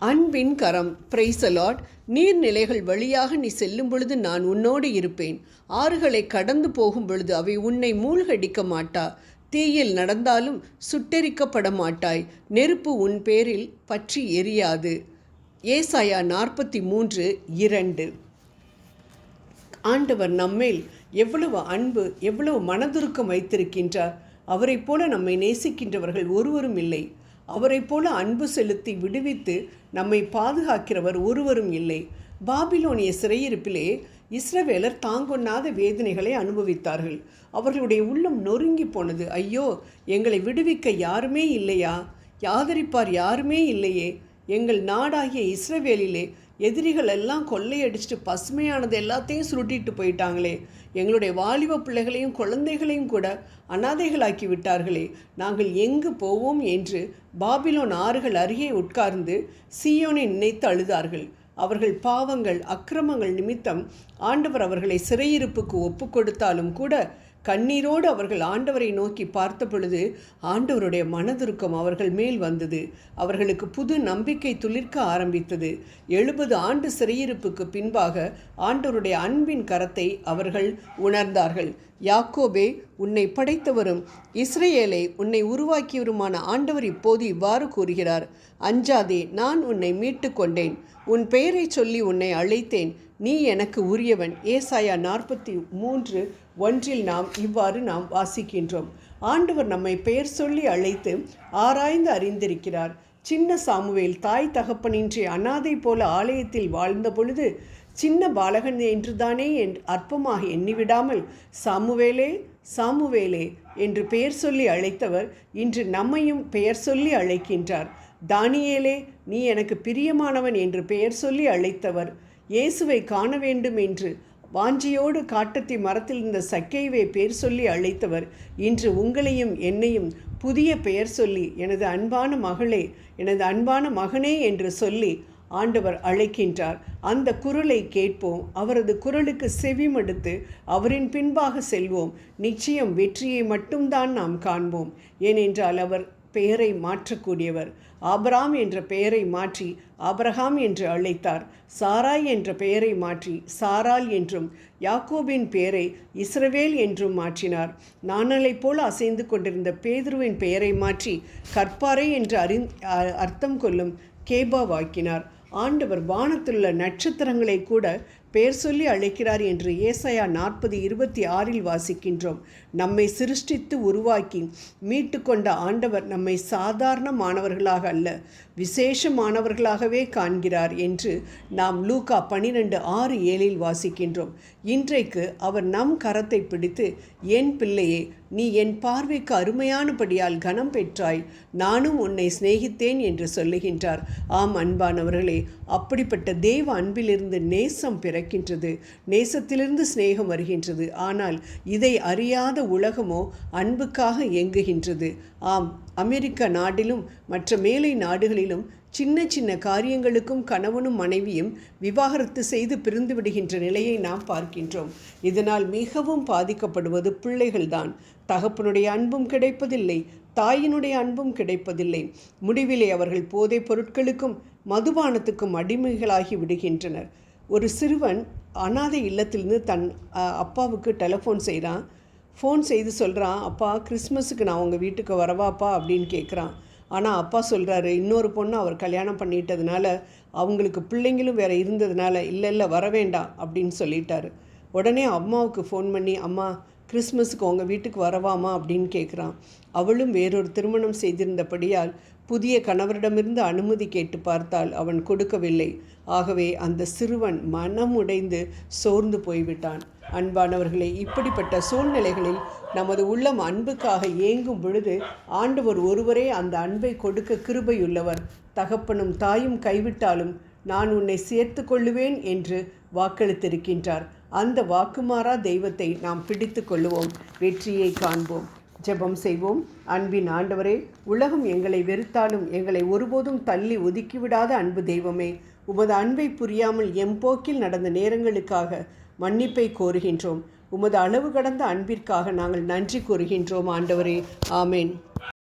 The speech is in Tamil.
அன்பின் கரம். Praise the Lord. நீர்நிலைகள் வழியாக நீ செல்லும் பொழுது நான் உன்னோடு இருப்பேன். ஆறுகளை கடந்து போகும் பொழுது அவை உன்னை மூழ்கடிக்க மாட்டா. தீயில் நடந்தாலும் சுட்டெரிக்கப்பட மாட்டாய். நெருப்பு உன் பேரில் பற்றி எரியாது. ஏசாயா 43:2. ஆண்டவர் நம்மேல் எவ்வளவு அன்பு, எவ்வளவு மனதுருக்கம் வைத்திருக்கின்றார். அவரைப் போல நம்மை நேசிக்கின்றவர்கள் ஒருவரும் இல்லை. அவரைப் போல அன்பு செலுத்தி விடுவித்து நம்மை பாதுகாக்கிறவர் ஒருவரும் இல்லை. பாபிலோனிய சிறையிருப்பிலே இஸ்ரவேலர் தாங்கொண்ணாத வேதனைகளை அனுபவித்தார்கள். அவர்களுடைய உள்ளம் நொறுங்கி போனது. ஐயோ, எங்களை விடுவிக்க யாருமே இல்லையா? ஆதரிப்பார் யாருமே இல்லையே. எங்கள் நாடாகிய இஸ்ரவேலிலே எதிரிகள் எல்லாம் கொள்ளையடிச்சிட்டு பசுமையானது எல்லாத்தையும் சுருட்டிட்டு போயிட்டாங்களே. எங்களுடைய வாலிப பிள்ளைகளையும் குழந்தைகளையும் கூட அனாதைகளாக்கி விட்டார்களே. நாங்கள் எங்கு போவோம் என்று பாபிலோன் ஆறுகள் அருகே உட்கார்ந்து சீயோனை நினைத்து அழுதார்கள். அவர்கள் பாவங்கள், அக்கிரமங்கள் நிமித்தம் ஆண்டவர் அவர்களை சிறையிருப்புக்கு ஒப்பு கொடுத்தாலும் கூட கண்ணீரோடு அவர்கள் ஆண்டவரை நோக்கி பார்த்த பொழுது ஆண்டவருடைய மனதுருக்கம் அவர்கள் மேல் வந்தது. அவர்களுக்கு புது நம்பிக்கை துளிர்க்க ஆரம்பித்தது. 70 ஆண்டு சிறையிருப்புக்கு பின்பாக ஆண்டவருடைய அன்பின் கரத்தை அவர்கள் உணர்ந்தார்கள். யாக்கோபே, உன்னை படைத்தவரும் இஸ்ரவேலை உன்னை உருவாக்கியவருமான ஆண்டவர் இப்போது இவ்வாறு கூறுகிறார். அஞ்சாதே, நான் உன்னை மீட்டு கொண்டேன். உன் பெயரை சொல்லி உன்னை அழைத்தேன். நீ எனக்கு உரியவன். ஏசாயா 43:1 நாம் வாசிக்கின்றோம். ஆண்டவர் நம்மை பெயர் சொல்லி அழைத்து ஆராய்ந்து அறிந்திருக்கிறார். சின்ன சாமுவேல் தாய் தகப்பனின்றி அனாதை போல ஆலயத்தில் வாழ்ந்த பொழுது சின்ன பாலகன் என்றுதானே அற்பமாக எண்ணிவிடாமல் சாமுவேலே சாமுவேலே என்று பெயர் சொல்லி அழைத்தவர் இன்று நம்மையும் பெயர் சொல்லி அழைக்கின்றார். தானியேலே, நீ எனக்கு பிரியமானவன் என்று பெயர் சொல்லி அழைத்தவர், இயேசுவை காண வேண்டும் என்று வாஞ்சியோடு காட்டத்தி மரத்தில் இருந்த சக்கேயுவை பெயர் சொல்லி அழைத்தவர் இன்று உங்களையும் என்னையும் புதிய பெயர் சொல்லி எனது அன்பான மகளே, எனது அன்பான மகனே என்று சொல்லி ஆண்டவர் அழைக்கின்றார். அந்த குரலை கேட்போம். அவரது குரலுக்கு செவிமடுத்து அவரின் பின்பாக செல்வோம். நிச்சயம் வெற்றியை மட்டும்தான் நாம் காண்போம். ஏனென்றால் அவர் பெயரை மாற்றக்கூடியவர். ஆபிரகாம் என்ற பெயரை மாற்றி ஆபிரகாம் என்று அழைத்தார். சாராய் என்ற பெயரை மாற்றி சாராள் என்றும், யாக்கோபின் பெயரை இஸ்ரவேல் என்றும் மாற்றினார். நாணலைப் போல அசைந்து கொண்டிருந்த பேதுருவின் பெயரை மாற்றி கற்பாறை என்று அர்த்தம் கொள்ளும் கேபாவாக்கினார். ஆண்டவர் வானத்திலுள்ள நட்சத்திரங்களை கூட பெயர் சொல்லி அழைக்கிறார் என்று ஏசாயா 40:26 வாசிக்கின்றோம். நம்மை சிருஷ்டித்து உருவாக்கி மீட்டு கொண்ட ஆண்டவர் நம்மை சாதாரணமானவர்களாக அல்ல, விசேஷமானவர்களாகவே காண்கிறார் என்று நாம் லூக்கா 12:6-7 வாசிக்கின்றோம். இன்றைக்கு அவர் நம் கரத்தை பிடித்து, என் பிள்ளையே, நீ என் பார்வைக்கு அருமையானபடியால் கனம் பெற்றாய், நானும் உன்னை சிநேகித்தேன் என்று சொல்லுகின்றார். ஆம் அன்பானவர்களே, அப்படிப்பட்ட தேவ அன்பிலிருந்து நேசம் பிறக்கின்றது. நேசத்திலிருந்து சிநேகம் வருகின்றது. ஆனால் இதை அறியாத உலகமோ அன்புக்காக இயங்குகின்றது. ஆம், அமெரிக்க நாட்டிலும் மற்ற மேலை நாடுகளிலும் சின்ன சின்ன காரியங்களுக்கும் கணவனும் மனைவியும் விவாகரத்து செய்து பிரிந்து விடுகின்ற நிலையை நாம் பார்க்கின்றோம். இதனால் மிகவும் பாதிக்கப்படுவது பிள்ளைகள்தான். தகப்பனுடைய அன்பும் கிடைப்பதில்லை, தாயினுடைய அன்பும் கிடைப்பதில்லை. முடிவிலே அவர்கள் போதைப் பொருட்களுக்கும் மதுபானத்துக்கும் அடிமைகளாகி விடுகின்றனர். ஒரு சிறுவன் அனாதை இல்லத்திலிருந்து தன் அப்பாவுக்கு டெலிஃபோன் செய்கிறான். ஃபோன் செய்து சொல்கிறான், அப்பா, கிறிஸ்மஸுக்கு நான் உங்கள் வீட்டுக்கு வரவாப்பா அப்படின்னு கேட்குறான். ஆனால் அப்பா சொல்கிறாரு, இன்னொரு பொண்ணு அவர் கல்யாணம் பண்ணிட்டதுனால அவங்களுக்கு பிள்ளைங்களும் வேறு இருந்ததுனால இல்லை வர வேண்டாம் அப்படின்னு சொல்லிட்டாரு. உடனே அம்மாவுக்கு ஃபோன் பண்ணி, அம்மா, கிறிஸ்மஸுக்கு உங்கள் வீட்டுக்கு வரவாமா அப்படின்னு கேட்குறான். அவளும் வேறொரு திருமணம் செய்திருந்தபடியால் புதிய கணவரிடமிருந்து அனுமதி கேட்டு பார்த்தால் அவன் கொடுக்கவில்லை. ஆகவே அந்த சிறுவன் மனமுடைந்து சோர்ந்து போய்விட்டான். அன்பானவர்களே, இப்படிப்பட்ட சூழ்நிலைகளில் நமது உள்ளம் அன்புக்காக ஏங்கும் பொழுது ஆண்டவர் ஒருவரே அந்த அன்பை கொடுக்க கிருபையுள்ளவர். தகப்பனும் தாயும் கைவிட்டாலும் நான் உன்னை சேர்த்து கொள்ளுவேன் என்று வாக்களித்திருக்கின்றார். அந்த வாக்குமாறா தெய்வத்தை நாம் பிடித்து கொள்ளுவோம், வெற்றியை காண்போம். ஜெபம் செய்வோம். அன்பின் ஆண்டவரே, உலகம் எங்களை வெறுத்தாலும் எங்களை ஒருபோதும் தள்ளி ஒதுக்கிவிடாத அன்பு தெய்வமே, உமது அன்பை புரியாமல் எம்போக்கில் நடந்த நேரங்களுக்காக மன்னிப்பை கோருகின்றோம். உமது அளவு கடந்த அன்பிற்காக நாங்கள் நன்றி கூறுகின்றோம் ஆண்டவரே. ஆமேன்.